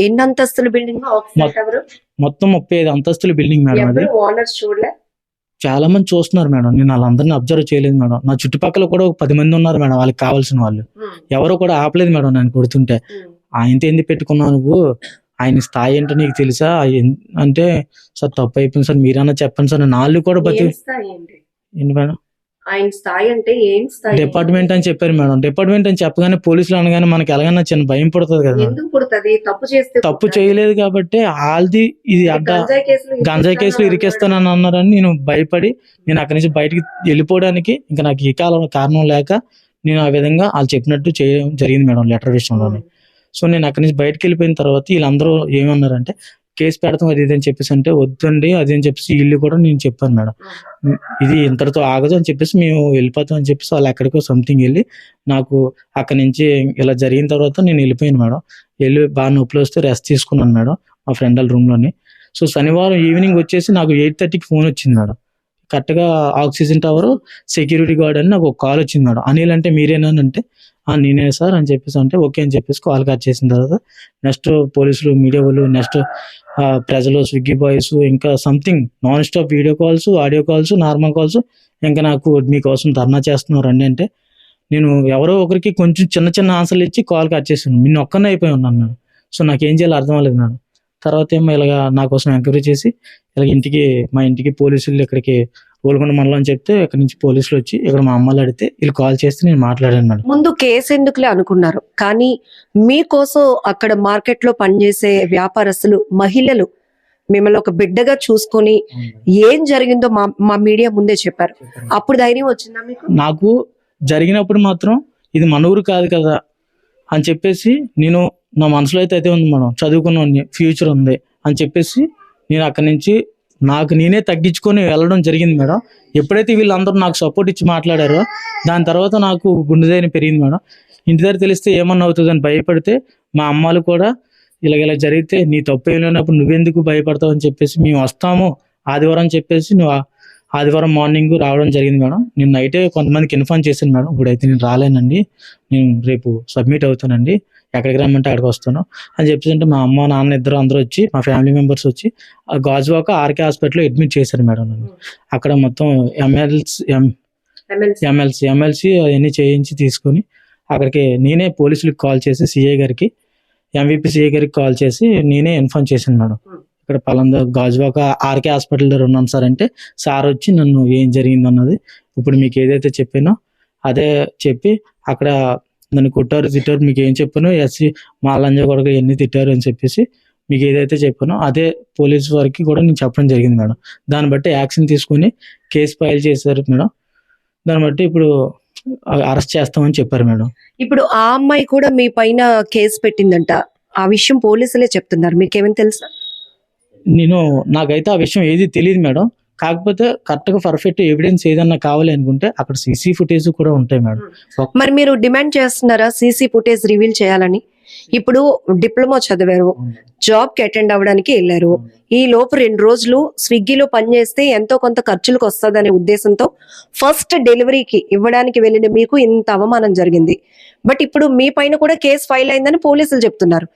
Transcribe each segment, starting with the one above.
ఎన్ని అంతస్తుల బిల్డింగ్? మొత్తం 35 అంతస్తుల బిల్డింగ్ మేడం. అది ఓనర్స్ చూడలే? చాలా మంది చూస్తున్నారు మేడం. నేను వాళ్ళందరినీ అబ్జర్వ్ చేయలేదు మేడం. నా చుట్టుపక్కల కూడా ఒక 10 మంది ఉన్నారు మేడం, వాళ్ళకి కావాల్సిన వాళ్ళు. ఎవరు కూడా ఆపలేదు మేడం నన్ను కొడుతుంటే. ఆయనతో ఎందుకు పెట్టుకున్నావు నువ్వు, ఆయన స్థాయి ఏంటో నీకు తెలుసా అంటే, సార్ తప్పు అయిపోయింది సార్, మీరన్నా చెప్పండి సార్. నాళ్ళు కూడా ఏంటి మేడం, ఆయన స్థాయి అంటే ఏం స్థాయి? డిపార్ట్మెంట్ అని చెప్పారు మేడం. డిపార్ట్మెంట్ అని చెప్పగానే పోలీసులు అనగానే మనకి ఎలాగైనా చిన్న భయం పడుతుంది కదా. ఎందుకు పుడుతుంది? తప్పు చేస్తే తప్పు చేయలేదు కాబట్టి వాళ్ళది ఇది అడ్డ గంజాయి కేసులు ఇరికిస్తానని అన్నారని నేను భయపడి నేను అక్కడి నుంచి బయటికి వెళ్ళిపోవడానికి ఇంకా నాకు ఈ కారణం లేక నేను ఆ విధంగా వాళ్ళు చెప్పినట్టు చేయడం జరిగింది మేడం లెటర్ విషయంలోనే. సో నేను అక్కడి నుంచి బయటకు వెళ్ళిపోయిన తర్వాత వీళ్ళందరూ ఏమన్నారంటే కేసు పెడతాం అది ఇది అని చెప్పేసి అంటే, వద్దండి అది అని చెప్పేసి ఇల్లు కూడా నేను చెప్పాను మేడం, ఇది ఇంతటితో ఆగదు అని చెప్పేసి మేము వెళ్ళిపోతాం అని చెప్పేసి వాళ్ళు ఎక్కడికో సంథింగ్ వెళ్ళి నాకు అక్కడి నుంచి ఇలా జరిగిన తర్వాత నేను వెళ్ళిపోయాను మేడం. వెళ్ళి బాగా నొప్పులు వస్తే రెస్ట్ తీసుకున్నాను మేడం మా ఫ్రెండ్ వాళ్ళ రూమ్లోని. సో శనివారం ఈవినింగ్ వచ్చేసి నాకు 8:30కి ఫోన్ వచ్చింది మేడం. కరెక్ట్గా ఆక్సిజన్ టవర్ సెక్యూరిటీ గార్డ్ అని నాకు ఒక కాల్ వచ్చింది మేడం. అనిల్ అంటే మీరేనా అంటే, నేనే సార్ అని చెప్పేసి అంటే ఓకే అని చెప్పేసి కాల్ కట్ చేసిన తర్వాత నెక్స్ట్ పోలీసులు, మీడియా వాళ్ళు, నెక్స్ట్ ప్రజలు, స్విగ్గీ బాయ్స్, ఇంకా something non stop video calls, audio calls, normal calls. ఇంకా నాకు మీకోసం ధర్నా చేస్తున్నారు అండి అంటే నేను ఎవరో ఒకరికి కొంచెం చిన్న చిన్న ఆన్సర్లు ఇచ్చి కాల్ కట్ చేసాను. నిన్న ఒక్కనే అయిపోయి ఉన్నాను మేడం. సో నాకేం చేయాలో అర్థం అవ్వలేదు మేడం. తర్వాత ఏమో ఇలాగ నా కోసం ఎంక్వైరీ చేసి ఇలాగ మా ఇంటికి పోలీసులు ఇక్కడికి గోల్కొండ మండలం అని చెప్తే ఇక్కడ నుంచి పోలీసులు వచ్చి ఇక్కడ మా అమ్మలు అడిగితే వీళ్ళు కాల్ చేస్తే నేను మాట్లాడాను మేడం. ముందు కేసు ఎందుకులే అనుకున్నారు, కానీ మీకోసం అక్కడ మార్కెట్ లో పనిచేసే వ్యాపారస్తులు, మహిళలు మిమ్మల్ని ఒక బిడ్డగా చూసుకొని ఏం జరిగిందో మా మీడియా ముందే చెప్పారు. అప్పుడు ధైర్యం వచ్చిందా మీకు? నాకు జరిగినప్పుడు మాత్రం ఇది మన ఊరు కాదు కదా అని చెప్పేసి నేను నా మనసులో అయితే ఉంది మేడం, చదువుకున్న ఫ్యూచర్ ఉంది అని చెప్పేసి నేను అక్కడి నుంచి నాకు నేనే తగ్గించుకొని వెళ్ళడం జరిగింది మేడం. ఎప్పుడైతే వీళ్ళందరూ నాకు సపోర్ట్ ఇచ్చి మాట్లాడారో దాని తర్వాత నాకు గుండె ధైర్యం పెరిగింది మేడం. ఇంటి దగ్గర తెలిస్తే ఏమన్నా అవుతుందని భయపడితే మా అమ్మాలు కూడా ఇలా జరిగితే నీ తప్పు ఏం లేనప్పుడు నువ్వెందుకు భయపడతావు అని చెప్పేసి మేము వస్తాము ఆదివారం చెప్పేసి నువ్వు ఆదివారం మార్నింగ్ రావడం జరిగింది మేడం. నేను నైటే కొంతమందికి ఇన్ఫార్మ్ చేశాను మేడం, ఇప్పుడైతే నేను రాలేనండి, నేను రేపు సబ్మిట్ అవుతానండి, ఎక్కడికి రమ్మంటే అక్కడికి వస్తాను అని చెప్పేసి అంటే మా అమ్మ నాన్న ఇద్దరు అందరూ వచ్చి మా ఫ్యామిలీ మెంబర్స్ వచ్చి గాజువాక ఆర్కే హాస్పిటల్లో అడ్మిట్ చేశారు మేడం నన్ను. అక్కడ మొత్తం ఎమ్మెల్సీ అవన్నీ చేయించి తీసుకొని అక్కడికి నేనే పోలీసులకు కాల్ చేసి సిఐ గారికి, ఎంవిపి సిఐ గారికి కాల్ చేసి నేనే ఇన్ఫార్మ్ చేశాను మేడం, ఇక్కడ పలానా గాజువాక ఆర్కే హాస్పిటల్లో ఉన్నాను సార్ అంటే సార్ వచ్చి నన్ను ఏం జరిగింది అన్నది ఇప్పుడు మీకు ఏదైతే చెప్పానో అదే చెప్పి అక్కడ నన్ను కొట్టారు, తిట్టారు, మీకు ఏం చెప్పానో ఎస్సీ మా లంజా కొడుకు ఎన్ని తిట్టారు అని చెప్పేసి మీకు ఏదైతే చెప్పానో అదే పోలీసు వారికి కూడా నేను చెప్పడం జరిగింది మేడం. దాన్ని బట్టి యాక్షన్ తీసుకుని కేసు ఫైల్ చేశారు మేడం. దాన్ని బట్టి ఇప్పుడు అరెస్ట్ చేస్తామని చెప్పారు మేడం. ఇప్పుడు ఆ అమ్మాయి కూడా మీ పైన కేసు పెట్టిందంట, ఆ విషయం పోలీసులే చెప్తున్నారు, మీకేమైనా తెలుసా? నాకైతే ఆ విషయం ఏది తెలియదు మేడం. కాకపోతే కరెక్ట్ గా పర్ఫెక్ట్ ఎవిడెన్స్ ఏదన్నా కావాలి అనుకుంటే అక్కడ సీసీ ఫుటేజ్ కూడా ఉంటాయి మేడం. మరి మీరు డిమాండ్ చేస్తున్నారా సీసీ ఫుటేజ్ రివీల్ చేయాలని? ఇప్పుడు డిప్లొమా చదివారు, జాబ్ కి అటెండ్ అవ్వడానికి వెళ్ళారు, ఈ లోపు 2 రోజులు స్విగ్గీలో పనిచేస్తే ఎంతో కొంత ఖర్చులకు వస్తుందనే ఉద్దేశంతో ఫస్ట్ డెలివరీకి ఇవ్వడానికి వెళ్ళిన మీకు ఇంత అవమానం జరిగింది. బట్ ఇప్పుడు మీ పైన కూడా కేసు ఫైల్ అయిందని పోలీసులు చెప్తున్నారు,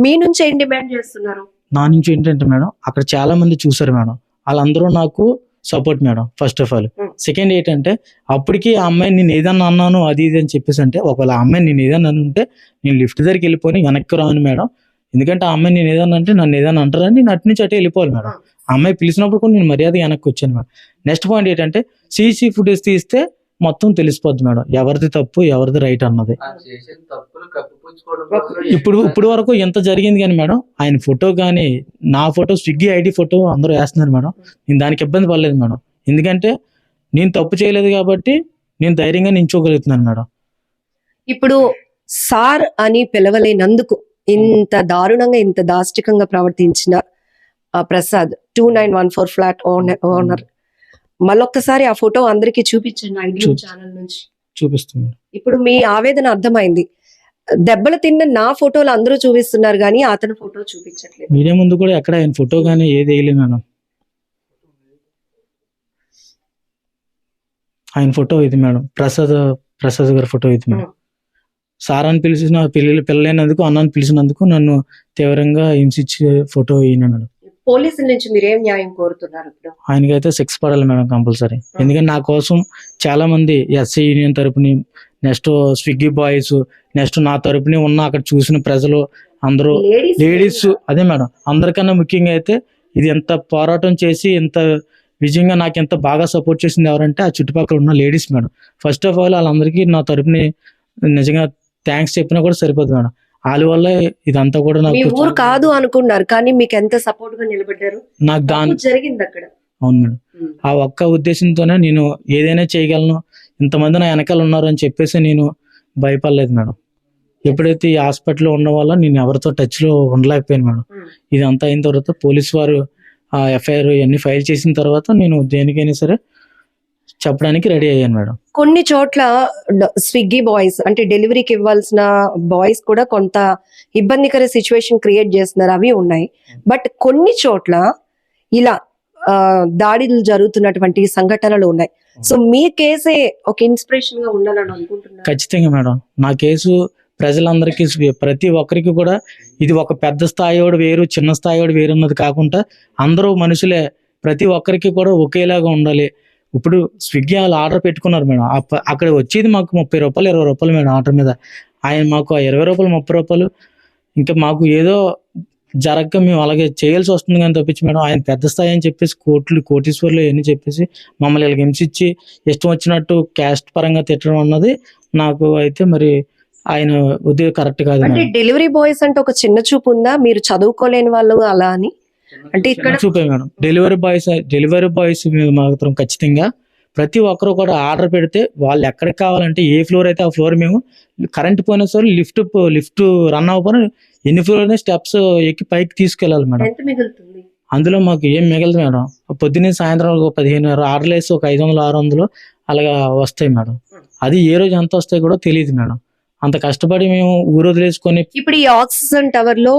మీ నుంచి ఏం డిమాండ్ చేస్తున్నారు? నా నుంచి ఏంటంటే మేడం, అక్కడ చాలా మంది చూసారు మేడం, వాళ్ళందరూ నాకు support madam first of all. Second ఏంటంటే అప్పటికి ఆ అమ్మాయి నేను ఏదన్నా అన్నాను అది ఇది అని చెప్పేసి అంటే, ఒకవేళ ఆ అమ్మాయి నేను ఏదన్నా ఉంటే నేను లిఫ్ట్ దగ్గరికి వెళ్ళిపోయి వెనక్కి రాను మేడం. ఎందుకంటే ఆ అమ్మాయి నేను ఏదన్నా అంటే నన్ను ఏదన్నా అంటారని నేను అటు నుంచి అటే వెళ్ళిపోవాలి మేడం. ఆ అమ్మాయి పిలిచినప్పుడు కూడా నేను మర్యాద వెనక్కి వచ్చాను మేడం. నెక్స్ట్ పాయింట్ ఏంటంటే సీసీ ఫుటేజ్ తీస్తే మొత్తం తెలిసిపోద్ది మేడం, ఎవరిది తప్పు ఎవరిది రైట్ అన్నది. ఇప్పుడు వరకు ఎంత జరిగింది కానీ మేడం, ఆయన ఫోటో కానీ నా ఫోటో, స్విగ్గీ ఐడి ఫోటో అందరూ వేస్తున్నారు మేడం. నేను దానికి ఇబ్బంది పడలేదు మేడం, ఎందుకంటే నేను తప్పు చేయలేదు కాబట్టి నేను ధైర్యంగా నించోగలుగుతున్నాను మేడం. ఇప్పుడు సార్ అని పిలవలేనందుకు ఇంత దారుణంగా ఇంత దాష్టికంగా ప్రవర్తించిన ప్రసాద్ 2914 ఫ్లాట్ ఓనర్, మళ్ళొక్కసారి ఆ ఫోటో అందరికి చూపించండి ఐడియా ఛానల్ నుంచి. చూపిస్తుంది. ఇప్పుడు మీ ఆవేదన అర్థమైంది, దెబ్బలు తిన్న నా ఫోటోలు అందరూ చూపిస్తున్నారు కానీ అతని ఫోటో చూపించట్లేదు. మీడియా ముందు కూడా ఎక్కడ ఆయన ఫోటో కానీ ఏది వేయలేదు మేడం. ఆయన ఫోటో ఇది మేడం, ప్రసాద్ గారి ఫోటో ఇది మేడం. సార్ అని పిలిచిన పిల్లలైనందుకు అన్నాన్ని పిలిచినందుకు నన్ను తీవ్రంగా హింసించే ఫోటో ఈయన మేడం. పోలీసుల నుంచి మీరు ఏం న్యాయం కోరుతున్నారు ఇప్పుడు? ఆయనకైతే శిక్ష పడాలి మేడం కంపల్సరీ. ఎందుకంటే నా కోసం చాలా మంది ఎస్సీ యూనియన్ తరపుని, నెక్స్ట్ స్విగ్గీ బాయ్స్, నెక్స్ట్ నా తరపుని ఉన్న అక్కడ చూసిన ప్రజలు అందరూ లేడీస్, అదే మేడం అందరికన్నా ముఖ్యంగా అయితే ఇది ఎంత పోరాటం చేసి ఎంత విజయంగా నాకు ఎంత బాగా సపోర్ట్ చేసింది ఎవరంటే ఆ చుట్టుపక్కల ఉన్న ladies madam. First of all వాళ్ళందరికీ నా తరపుని నిజంగా థ్యాంక్స్ చెప్పినా కూడా సరిపోదు మేడం. వాళ్ళ వల్ల ఇదంతా కూడా మీ నాకు ఊరు కాదు అనుకున్నారు కానీ మీకు ఎంత సపోర్ట్ గా నిలబడ్డారు. నాకు దాని జరిగింది అక్కడ. అవును మేడం. ఆ ఒక్క ఉద్దేశంతోనే నేను ఏదైనా చేయగలను, ఇంతమంది నా వెనకాల ఉన్నారు అని చెప్పేసి నేను భయపడలేదు మేడం. ఎప్పుడైతే ఈ హాస్పిటల్లో ఉన్న వల్ల నేను ఎవరితో టచ్ లో ఉండలేకపోయాను మేడం. ఇదంతా అయిన తర్వాత పోలీసు వారు ఆ ఎఫ్ఐఆర్ ఇవన్నీ ఫైల్ చేసిన తర్వాత నేను దేనికైనా సరే చెప్పడానికి రెడీ అయ్యాను మేడం. కొన్ని చోట్ల స్విగ్గీ బాయ్స్ అంటే డెలివరీకి ఇవ్వాల్సిన బాయ్స్ కూడా కొంత ఇబ్బందికర సిచ్యువేషన్ క్రియేట్ చేస్తున్నారు, అవి ఉన్నాయి. బట్ కొన్ని చోట్ల ఇలా దాడులు జరుగుతున్నటువంటి సంఘటనలు ఉన్నాయి. సో మీ కేసే ఒక ఇన్స్పిరేషన్ గా ఉండాలని అనుకుంటున్నారు? ఖచ్చితంగా మేడం. నా కేసు ప్రజలందరికీ, ప్రతి ఒక్కరికి కూడా ఇది ఒక పెద్ద స్థాయివాడు వేరు, చిన్న స్థాయివాడు వేరు అన్నది కాకుండా అందరూ మనుషులే, ప్రతి ఒక్కరికి కూడా ఒకేలాగా ఉండాలి. ఇప్పుడు స్విగ్గీ వాళ్ళు ఆర్డర్ పెట్టుకున్నారు మేడం. అక్కడ వచ్చేది మాకు 30 రూపాయలు 20 రూపాయలు మేడం ఆర్డర్ మీద. ఆయన మాకు 20 రూపాయలు 30 రూపాయలు ఇంకా మాకు ఏదో జరగక మేము అలాగే చేయాల్సి వస్తుంది కానీ తప్పించి మేడం ఆయన పెద్ద స్థాయి అని చెప్పేసి కోటీశ్వర్లు అని చెప్పేసి మమ్మల్ని వీళ్ళకి హింసించి ఇష్టం వచ్చినట్టు క్యాస్ట్ పరంగా తిట్టడం అన్నది నాకు అయితే మరి ఆయన ఉద్యోగం కరెక్ట్ కాదు. అంటే డెలివరీ బాయ్స్ అంటే ఒక చిన్న చూపు ఉందా, మీరు చదువుకోలేని వాళ్ళు అలా అని? అంటే ఇక్కడ చూపే మేడం డెలివరీ బాయ్స్ మీద మాత్రం ఖచ్చితంగా ప్రతి ఒక్కరు కూడా ఆర్డర్ పెడితే వాళ్ళు ఎక్కడికి కావాలంటే ఏ ఫ్లోర్ అయితే ఆ ఫ్లోర్ మేము కరెంట్ పోయిన సరే లిఫ్ట్ రన్ అవ్వకపోయినా ఎన్ని ఫ్లోర్ అయినా స్టెప్స్ ఎక్కి పైకి తీసుకెళ్ళాలి మేడం. ఎంత మిగులుతుంది అందులో మాకు ఏం మిగలదు మేడం. పొద్దున్నే సాయంత్రం 15 ఆర్డర్లు వేసి ఒక 500 600 అలాగా వస్తాయి మేడం. అది ఏ రోజు ఎంత వస్తాయి కూడా తెలియదు మేడం. అంత కష్టపడి మేము ఊరు వదిలేసుకొని ఇప్పుడు ఈ ఆక్సిజన్ టవర్ లో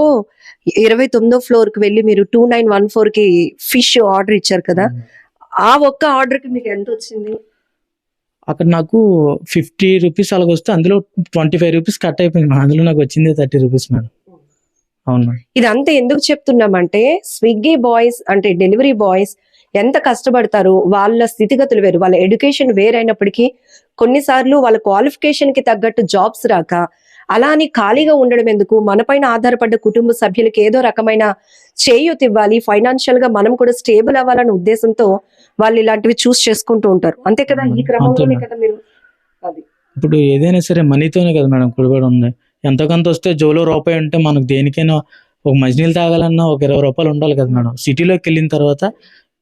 29వ ఫ్లోర్ కి వెళ్ళి మీరు 2914 కి ఫిష్ ఆర్డర్ ఇచ్చారు కదా, ఆ ఒక్క ఆర్డర్ కి మీకు ఎంత వచ్చింది? అక్కడ నాకు 50 రూపీస్ అలాగ వస్తే అందులో 25 రూపీస్ కట్ అయిపోయింది మేడం. అందులో నాకు వచ్చింది 30 రూపీస్ మేడం. అవును మేడం. ఇదంతా ఎందుకు చెప్తున్నామంటే స్విగ్గీ బాయ్స్ అంటే డెలివరీ బాయ్స్ ఎంత కష్టపడతారు, వాళ్ళ స్థితిగతులు వేరు, వాళ్ళ ఎడ్యుకేషన్ వేరైనప్పటికీ కొన్నిసార్లు వాళ్ళ క్వాలిఫికేషన్ కి తగ్గట్టు జాబ్స్ రాక అలా అని ఖాళీగా ఉండడం ఎందుకు, మనపైన ఆధారపడ్డ కుటుంబ సభ్యులకి ఏదో రకమైన చేయూత ఇవ్వాలి, ఫైనాన్షియల్ గా మనం కూడా స్టేబుల్ అవ్వాలనే ఉద్దేశంతో వాళ్ళు ఇలాంటివి చూస్ చేసుకుంటూ ఉంటారు. అంతే కదా, ఈ క్రమంలోనే కదా మీరు అది. ఇప్పుడు ఏదైనా సరే మనీతోనే కదా మేడం కుడిపడి ఉంది. ఎంతో కొంత వస్తే జోలో రూపాయి ఉంటే మనకు దేనికైనా ఒక మంచినీళ్ళు తాగాలన్నా ఒక 20 రూపాయలు ఉండాలి కదా మేడం. సిటీలోకి వెళ్ళిన తర్వాత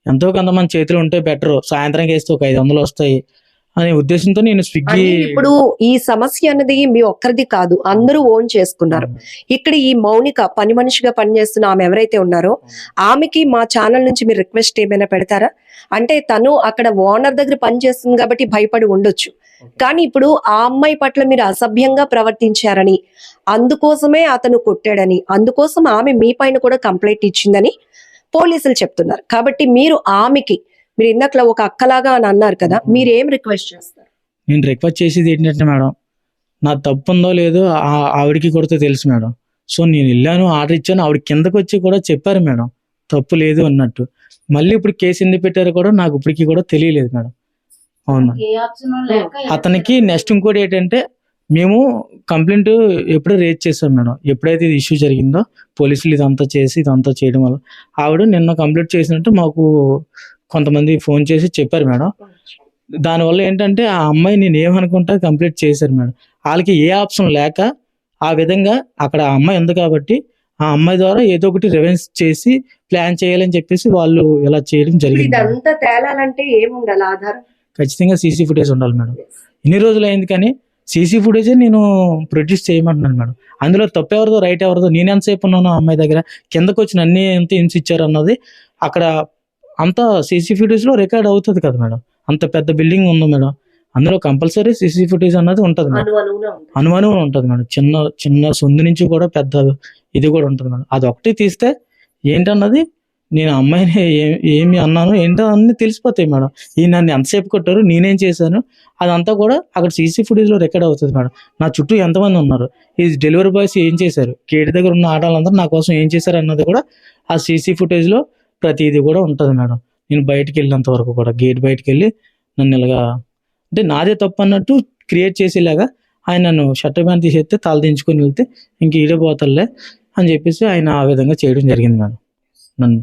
ఎంతో కొంత మన చేతిలో ఉంటే బెటర్, సాయంత్రం వేస్తే ఒక 500 వస్తాయి అనే ఉద్దేశంతో నేను స్విగ్గీ. ఇప్పుడు ఈ సమస్య అనేది మీ ఒక్కరిది కాదు, అందరూ ఓన్ చేసుకున్నారు. ఇక్కడ ఈ మౌనిక పని మనిషిగా పనిచేస్తున్న ఆమె ఎవరైతే ఉన్నారో ఆమెకి మా ఛానల్ నుంచి మీరు రిక్వెస్ట్ ఏమైనా పెడతారా? అంటే తను అక్కడ ఓనర్ దగ్గర పనిచేస్తుంది కాబట్టి భయపడి ఉండొచ్చు, కానీ ఇప్పుడు ఆ అమ్మాయి పట్ల మీరు అసభ్యంగా ప్రవర్తించారని, అందుకోసమే అతను కొట్టాడని, అందుకోసం ఆమె మీ పైన కూడా కంప్లైంట్ ఇచ్చిందని పోలీసులు చెప్తున్నారు. కాబట్టి మీరు ఆమెకి, మీరు ఇందాక ఒక అక్కలాగా అని అన్నారు కదా, మీరు ఏం రిక్వెస్ట్ చేస్తారు? నేను రిక్వెస్ట్ చేసేది ఏంటంటే మేడం, నా తప్పు ఉందో లేదో ఆవిడకి కూడా తెలుసు మేడం. సో నేను వెళ్ళాను, ఆర్డర్ ఇచ్చాను, ఆవిడ కిందకు వచ్చి కూడా చెప్పారు మేడం తప్పు లేదు అన్నట్టు. మళ్ళీ ఇప్పుడు కేసు ఎందుకు పెట్టారో కూడా నాకు ఇప్పటికీ కూడా తెలియలేదు మేడం. అవును. అతనికి నెక్స్ట్ ఇంకోటి ఏంటంటే మేము కంప్లైంట్ ఎప్పుడో రేజ్ చేసాం మేడం. ఎప్పుడైతే ఇది ఇష్యూ జరిగిందో పోలీసులు ఇదంతా చేయడం వల్ల ఆవిడ నిన్న కంప్లైంట్ చేసినట్టు మాకు కొంతమంది ఫోన్ చేసి చెప్పారు మేడం. దానివల్ల ఏంటంటే ఆ అమ్మాయి నేను ఏమనుకుంటా కంప్లీట్ చేశారు మేడం. వాళ్ళకి ఏ ఆప్షన్ లేక ఆ విధంగా అక్కడ ఆ అమ్మాయి ఉంది కాబట్టి ఆ అమ్మాయి ద్వారా ఏదో ఒకటి రివెంజ్ చేసి ప్లాన్ చేయాలని చెప్పేసి వాళ్ళు ఇలా చేయడం జరిగింది. ఇదంతా తేలాలంటే ఏముండాలి ఆధారం? ఖచ్చితంగా సీసీ ఫుటేజ్ ఉండాలి మేడం. ఇన్ని రోజులు అయింది కానీ సీసీ ఫుటేజే నేను ప్రొడ్యూస్ చేయమంటున్నాను మేడం. అందులో తప్పు ఎవరిదో రైట్ ఎవరిదో, నేను ఎంతసేపు ఉన్నాను ఆ అమ్మాయి దగ్గర, కిందకు వచ్చి అన్ని ఎంత హింసించారు అన్నది అక్కడ అంతా సీసీ ఫుటేజ్ లో రికార్డ్ అవుతుంది కదా మేడం. అంత పెద్ద బిల్డింగ్ ఉంది మేడం, అందులో కంపల్సరీ సీసీ ఫుటేజ్ అన్నది ఉంటుంది మేడం. అనుమానం ఉంటుంది మేడం. చిన్న సొందు నుంచి కూడా పెద్ద ఇది కూడా ఉంటుంది మేడం. అది ఒకటి తీస్తే ఏంటన్నది నేను ఆ అమ్మాయిని ఏమి అన్నాను ఏంటో అన్ని తెలిసిపోతాయి మేడం. ఈ నన్ను ఎంతసేపు కొట్టారు, నేనేం చేశాను, అదంతా కూడా అక్కడ సీసీ ఫుటేజ్ లో రికార్డ్ అవుతుంది మేడం. నా చుట్టూ ఎంతమంది ఉన్నారు, ఈ డెలివరీ బాయ్స్ ఏం చేశారు, గేట్ దగ్గర ఉన్న ఆటలందరూ నా కోసం ఏం చేశారు అన్నది కూడా ఆ సీసీ ఫుటేజ్ లో ప్రతిదీ కూడా ఉంటుంది మేడం. నేను బయటికి వెళ్ళినంత వరకు కూడా గేట్ బయటికి వెళ్ళి నన్ను ఇలాగా అంటే నాదే తప్పు అన్నట్టు క్రియేట్ చేసేలాగా ఆయన నన్ను షర్ట్ ప్యాంట్ తీసేస్తే తల దించుకొని వెళ్తే ఇంక ఈడే పోతలే అని చెప్పేసి ఆయన ఆ విధంగా చేయడం జరిగింది మేడం. నన్ను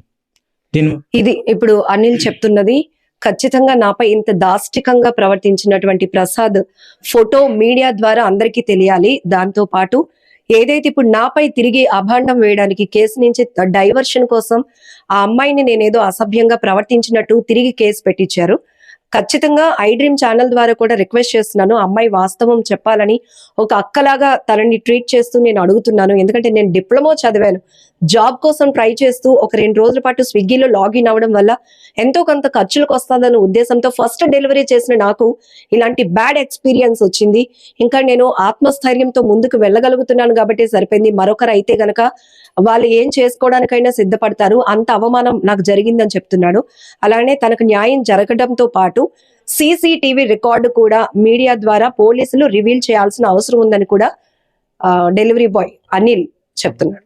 దీని ఇది ఇప్పుడు అనిల్ చెప్తున్నది. ఖచ్చితంగా నాపై ఇంత దాష్టికంగా ప్రవర్తించినటువంటి ప్రసాద్ ఫోటో మీడియా ద్వారా అందరికీ తెలియాలి. దాంతో పాటు ఏదైతే ఇప్పుడు నాపై తిరిగి అభాండం వేయడానికి కేసు నుంచి డైవర్షన్ కోసం ఆ అమ్మాయిని నేనేదో అసభ్యంగా ప్రవర్తించినట్టు తిరిగి కేసు పెట్టించారు. ఖచ్చితంగా ఐ డ్రీమ్ ఛానల్ ద్వారా కూడా రిక్వెస్ట్ చేస్తున్నాను, అమ్మాయి వాస్తవం చెప్పాలని ఒక అక్కలాగా తనని ట్రీట్ చేస్తూ నేను అడుగుతున్నాను. ఎందుకంటే నేను డిప్లొమా చదివాను, జాబ్ కోసం ట్రై చేస్తూ ఒక 2 రోజుల పాటు స్విగ్గీలో లాగిన్ అవ్వడం వల్ల ఎంతో కొంత ఖర్చులకు వస్తుందన్న ఉద్దేశంతో ఫస్ట్ డెలివరీ చేసిన నాకు ఇలాంటి బ్యాడ్ ఎక్స్పీరియన్స్ వచ్చింది. ఇంకా నేను ఆత్మస్థైర్యంతో ముందుకు వెళ్ళగలుగుతున్నాను కాబట్టి సరిపోయింది. మరొకరు అయితే గనక వాళ్ళు ఏం చేసుకోవడానికైనా సిద్ధపడతారు. అంత అవమానం నాకు జరిగిందని చెప్తున్నాడు. అలానే తనకు న్యాయం జరగడంతో పాటు సీసీటీవీ రికార్డు కూడా మీడియా ద్వారా పోలీసులు రివీల్ చేయాల్సిన అవసరం ఉందని కూడా డెలివరీ బాయ్ అనిల్ చెప్తున్నాడు.